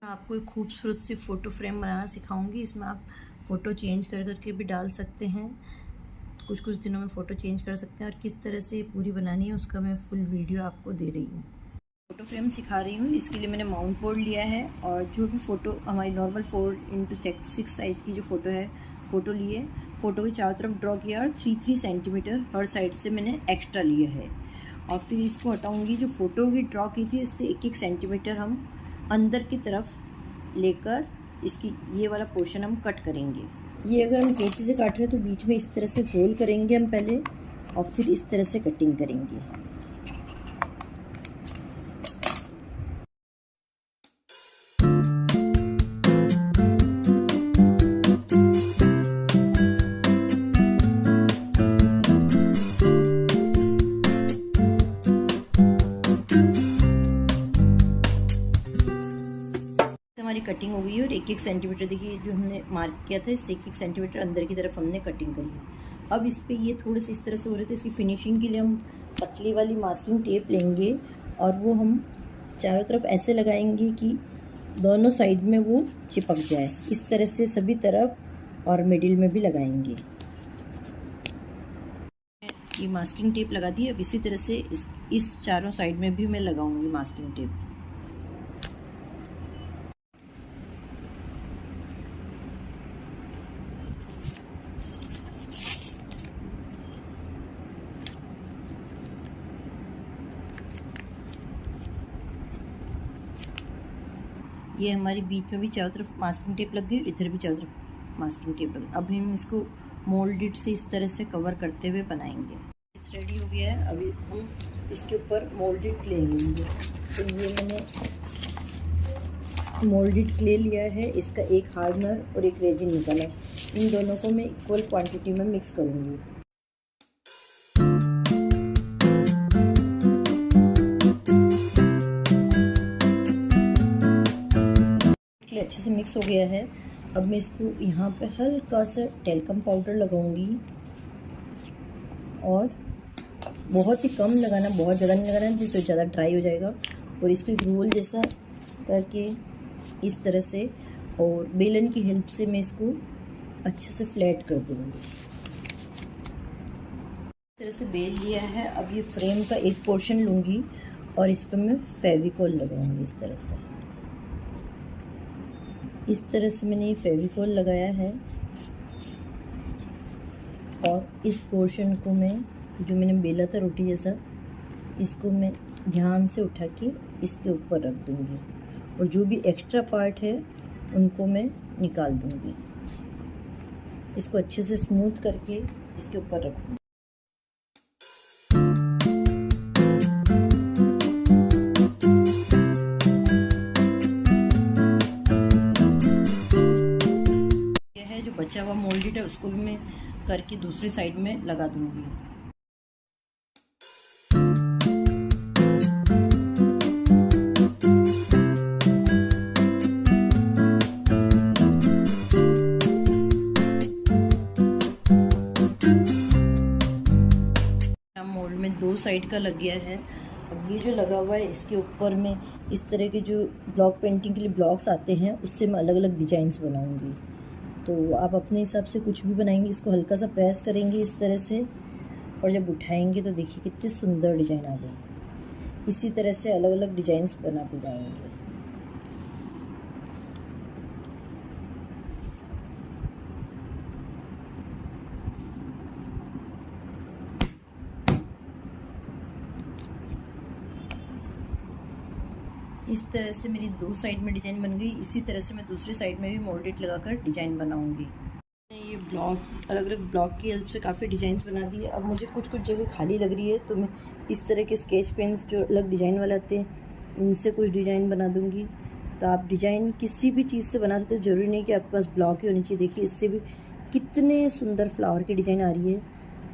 मैं आपको एक खूबसूरत सी फ़ोटो फ्रेम बनाना सिखाऊंगी। इसमें आप फ़ोटो चेंज कर करके भी डाल सकते हैं। कुछ कुछ दिनों में फ़ोटो चेंज कर सकते हैं और किस तरह से पूरी बनानी है उसका मैं फुल वीडियो आपको दे रही हूँ। फ़ोटो फ्रेम सिखा रही हूँ। इसके लिए मैंने माउंट बोर्ड लिया है और जो भी फ़ोटो हमारी नॉर्मल 4x6 साइज़ की जो फ़ोटो है, फ़ोटो लिए, फ़ोटो के चारों तरफ ड्रॉ किया और 3 सेंटीमीटर हर साइड से मैंने एक्स्ट्रा लिया है। और फिर इसको हटाऊँगी। जो फ़ोटो की ड्रॉ की थी उससे 1-1 सेंटीमीटर हम अंदर की तरफ लेकर इसकी ये वाला पोर्शन हम कट करेंगे। ये अगर हम कैंची से काट रहे हैं तो बीच में इस तरह से होल करेंगे हम पहले और फिर इस तरह से कटिंग करेंगे। हमारी कटिंग हो गई है और 1-1 सेंटीमीटर देखिए जो हमने मार्क किया था इससे 1-1 सेंटीमीटर अंदर की तरफ हमने कटिंग करी है। अब इस पे ये थोड़े से इस तरह से हो रहे थे। इसकी फिनिशिंग के लिए हम पतली वाली मास्किंग टेप लेंगे और वो हम चारों तरफ ऐसे लगाएंगे कि दोनों साइड में वो चिपक जाए। इस तरह से सभी तरफ और मिडिल में भी लगाएंगे। ये मास्किंग टेप लगा दी। अब इसी तरह से इस चारों साइड में भी मैं लगाऊंगी मास्किंग टेप। ये हमारी बीच में भी चारों तरफ मास्किंग टेप लग गई, इधर भी चारों तरफ मास्किंग टेप लग गई। अब हम इसको मोल्डेड से इस तरह से कवर करते हुए बनाएंगे। इस रेडी हो गया है। अभी हम इसके ऊपर मोल्डेड क्ले लेंगे। तो ये मैंने मोल्डेड क्ले लिया है। इसका एक हार्डनर और एक रेजिन निकाला। इन दोनों को मैं इक्वल क्वांटिटी में मिक्स करूँगी। अच्छे से मिक्स हो गया है। अब मैं इसको यहाँ पे हल्का सा टेल्कम पाउडर लगाऊंगी और बहुत ही कम लगाना, बहुत ज़्यादा नहीं लगाना जिससे ज़्यादा ड्राई हो जाएगा। और इसको एक रोल जैसा करके इस तरह से और बेलन की हेल्प से मैं इसको अच्छे से फ्लैट कर दूँगी। इस तरह से बेल लिया है। अब ये फ्रेम का एक पोर्शन लूँगी और इस पर मैं फेविकॉल लगाऊंगी। इस तरह से मैंने ये फेविकॉल लगाया है और इस पोर्शन को मैं जो मैंने बेला था रोटी जैसा, इसको मैं ध्यान से उठा के इसके ऊपर रख दूँगी और जो भी एक्स्ट्रा पार्ट है उनको मैं निकाल दूँगी। इसको अच्छे से स्मूथ करके इसके ऊपर रखूँगी। जो बचा हुआ मोल्डेड है उसको भी मैं करके दूसरी साइड में लगा दूंगी। मोल्ड में 2 साइड का लग गया है। अब ये जो लगा हुआ है इसके ऊपर में इस तरह के जो ब्लॉक पेंटिंग के लिए ब्लॉक्स आते हैं उससे मैं अलग अलग डिजाइन्स बनाऊंगी। तो आप अपने हिसाब से कुछ भी बनाएंगे। इसको हल्का सा प्रेस करेंगे इस तरह से और जब उठाएंगे तो देखिए कितनी सुंदर डिज़ाइन आ गई। इसी तरह से अलग अलग डिज़ाइंस बनाते जाएंगे। इस तरह से मेरी 2 साइड में डिज़ाइन बन गई। इसी तरह से मैं दूसरी साइड में भी मोल्डेड लगाकर डिज़ाइन बनाऊंगी। ये ब्लॉक अलग अलग ब्लॉक की हेल्प से काफ़ी डिज़ाइंस बना दिए। अब मुझे कुछ कुछ जगह खाली लग रही है तो मैं इस तरह के स्केच पेन्स जो अलग डिज़ाइन वाले आते हैं इनसे कुछ डिज़ाइन बना दूंगी। तो आप डिज़ाइन किसी भी चीज़ से बना सकते हो, ज़रूरी नहीं कि आपके पास ब्लॉक ही होनी चाहिए। देखिए इससे भी कितने सुंदर फ्लावर की डिज़ाइन आ रही है।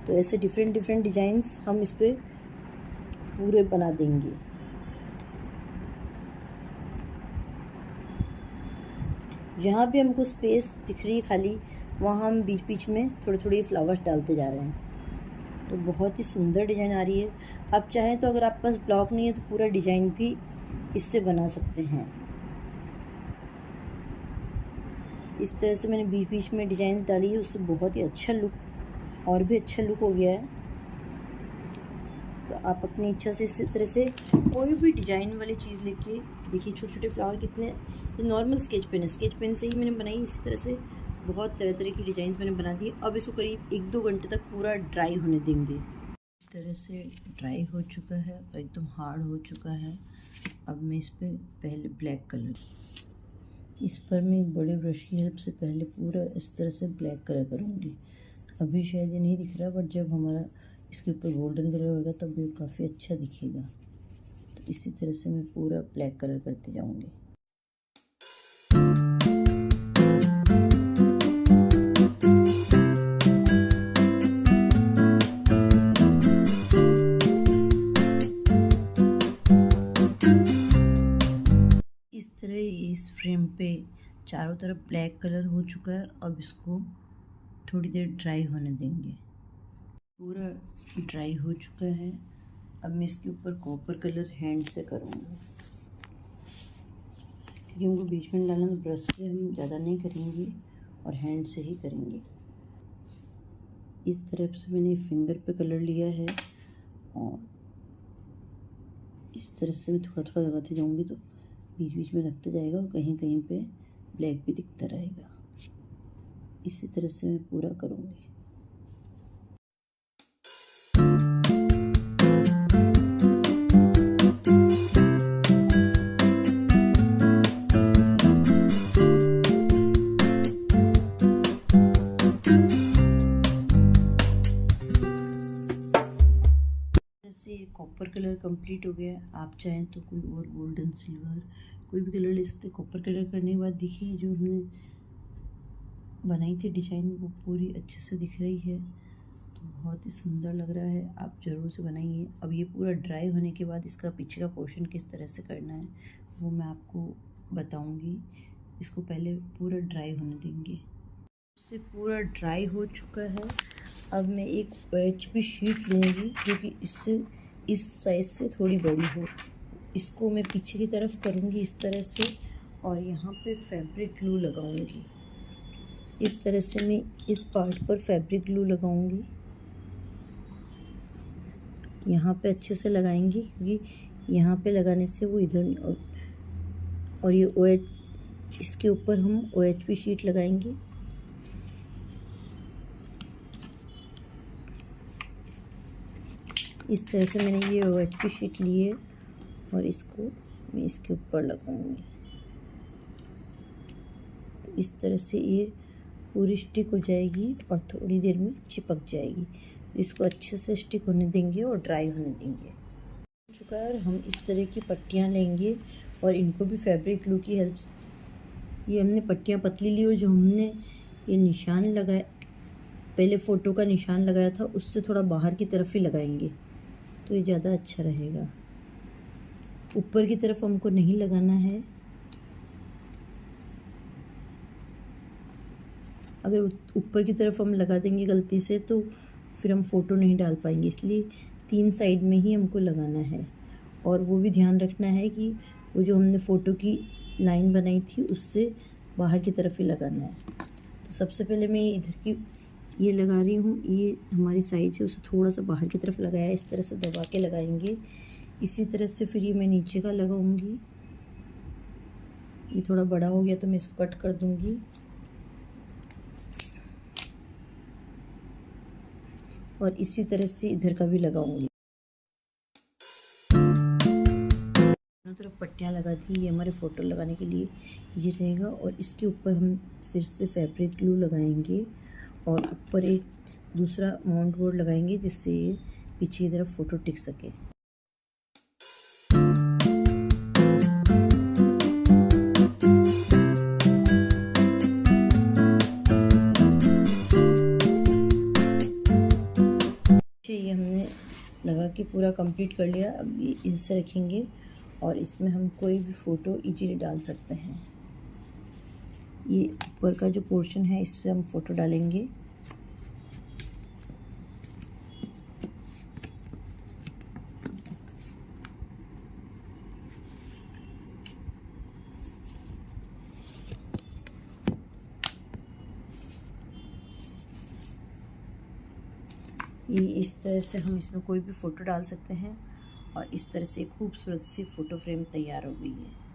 तो ऐसे डिफरेंट डिफरेंट डिज़ाइंस हम इस पर पूरे बना देंगे। जहाँ भी हमको स्पेस दिख रही है खाली वहाँ हम बीच बीच में थोड़े थोड़े फ्लावर्स डालते जा रहे हैं। तो बहुत ही सुंदर डिज़ाइन आ रही है। आप चाहें तो अगर आपके पास ब्लॉक नहीं है तो पूरा डिज़ाइन भी इससे बना सकते हैं। इस तरह से मैंने बीच बीच में डिज़ाइन डाली है, उससे बहुत ही अच्छा लुक और भी अच्छा लुक हो गया है। तो आप अपनी इच्छा से इसी तरह से कोई भी डिज़ाइन वाली चीज़ लेके देखिए, छोटे छोटे फ्लावर कितने, ये नॉर्मल स्केच पेन है, स्केच पेन से ही मैंने बनाई। इसी तरह से बहुत तरह तरह की डिज़ाइंस मैंने बना दी। अब इसको करीब 1-2 घंटे तक पूरा ड्राई होने देंगे। इस तरह से ड्राई हो चुका है और एकदम हार्ड हो चुका है। अब मैं इस पर पहले ब्लैक कलर, इस पर मैं बड़े ब्रश की हेल्प से पहले पूरा इस तरह से ब्लैक कलर करूँगी। अभी शायद ये नहीं दिख रहा, बट जब हमारा इसके ऊपर गोल्डन कलर होगा तब ये काफ़ी अच्छा दिखेगा। तो इसी तरह से मैं पूरा ब्लैक कलर करते जाऊँगी। इस तरह इस फ्रेम पे चारों तरफ ब्लैक कलर हो चुका है। अब इसको थोड़ी देर ड्राई होने देंगे। पूरा ड्राई हो चुका है। अब मैं इसके ऊपर कॉपर कलर हैंड से करूँगी, क्योंकि हमको बीच में डालना, तो ब्रश से हम ज़्यादा नहीं करेंगे और हैंड से ही करेंगे। इस तरफ से मैंने फिंगर पे कलर लिया है और इस तरह से मैं थोड़ा थोड़ा लगाते जाऊँगी, तो बीच बीच में लगता जाएगा और कहीं कहीं पे ब्लैक भी दिखता रहेगा। इसी तरह से मैं पूरा करूँगी। कॉपर कलर कंप्लीट हो गया। आप चाहें तो कोई और गोल्डन सिल्वर कोई भी कलर ले सकते हैं। कॉपर कलर करने के बाद देखिए जो हमने बनाई थी डिज़ाइन, वो पूरी अच्छे से दिख रही है, तो बहुत ही सुंदर लग रहा है। आप ज़रूर से बनाइए। अब ये पूरा ड्राई होने के बाद इसका पीछे का पोर्शन किस तरह से करना है वो मैं आपको बताऊंगी। इसको पहले पूरा ड्राई होने देंगे। इससे पूरा ड्राई हो चुका है। अब मैं एक OHP शीट लूँगी जो कि इससे इस साइज़ से थोड़ी बड़ी हो। इसको मैं पीछे की तरफ करूँगी इस तरह से, और यहाँ पे फैब्रिक ग्लू लगाऊँगी। इस तरह से मैं इस पार्ट पर फैब्रिक ग्लू लगाऊँगी। यहाँ पे अच्छे से लगाएंगे, क्योंकि यहाँ पे लगाने से वो इधर, और ये इसके ऊपर हम OHP शीट लगाएंगे। इस तरह से मैंने ये OHP शीट ली है और इसको मैं इसके ऊपर लगाऊंगी। तो इस तरह से ये पूरी स्टिक हो जाएगी और थोड़ी देर में चिपक जाएगी। तो इसको अच्छे से स्टिक होने देंगे और ड्राई होने देंगे। हो चुका है। और हम इस तरह की पट्टियाँ लेंगे और इनको भी फैब्रिक ग्लू की हेल्प से, ये हमने पट्टियाँ पतली ली और जो हमने ये निशान लगाया, पहले फ़ोटो का निशान लगाया था, उससे थोड़ा बाहर की तरफ ही लगाएंगे तो ये ज़्यादा अच्छा रहेगा। ऊपर की तरफ हमको नहीं लगाना है। अगर ऊपर की तरफ हम लगा देंगे गलती से तो फिर हम फ़ोटो नहीं डाल पाएंगे, इसलिए 3 साइड में ही हमको लगाना है। और वो भी ध्यान रखना है कि वो जो हमने फ़ोटो की लाइन बनाई थी उससे बाहर की तरफ ही लगाना है। तो सबसे पहले मैं इधर की ये लगा रही हूँ, ये हमारी साइज है, उसे थोड़ा सा बाहर की तरफ लगाया। इस तरह से दबा के लगाएंगे। इसी तरह से फिर ये मैं नीचे का लगाऊंगी। ये थोड़ा बड़ा हो गया तो मैं इसको कट कर दूंगी। और इसी तरह से इधर का भी लगाऊंगी। दोनों तरफ पट्टियाँ लगा दी। ये हमारे फ़ोटो लगाने के लिए ये रहेगा। और इसके ऊपर हम फिर से फैब्रिक ग्लू लगाएंगे और ऊपर एक दूसरा माउंट बोर्ड लगाएंगे जिससे ये पीछे की तरफ फ़ोटो टिक सके। ये हमने लगा के पूरा कंप्लीट कर लिया। अब ये ऐसे रखेंगे और इसमें हम कोई भी फ़ोटो इजीली डाल सकते हैं। ये ऊपर का जो पोर्शन है इससे हम फ़ोटो डालेंगे। ये इस तरह से हम इसमें कोई भी फ़ोटो डाल सकते हैं और इस तरह से खूबसूरत सी फ़ोटो फ्रेम तैयार हो गई है।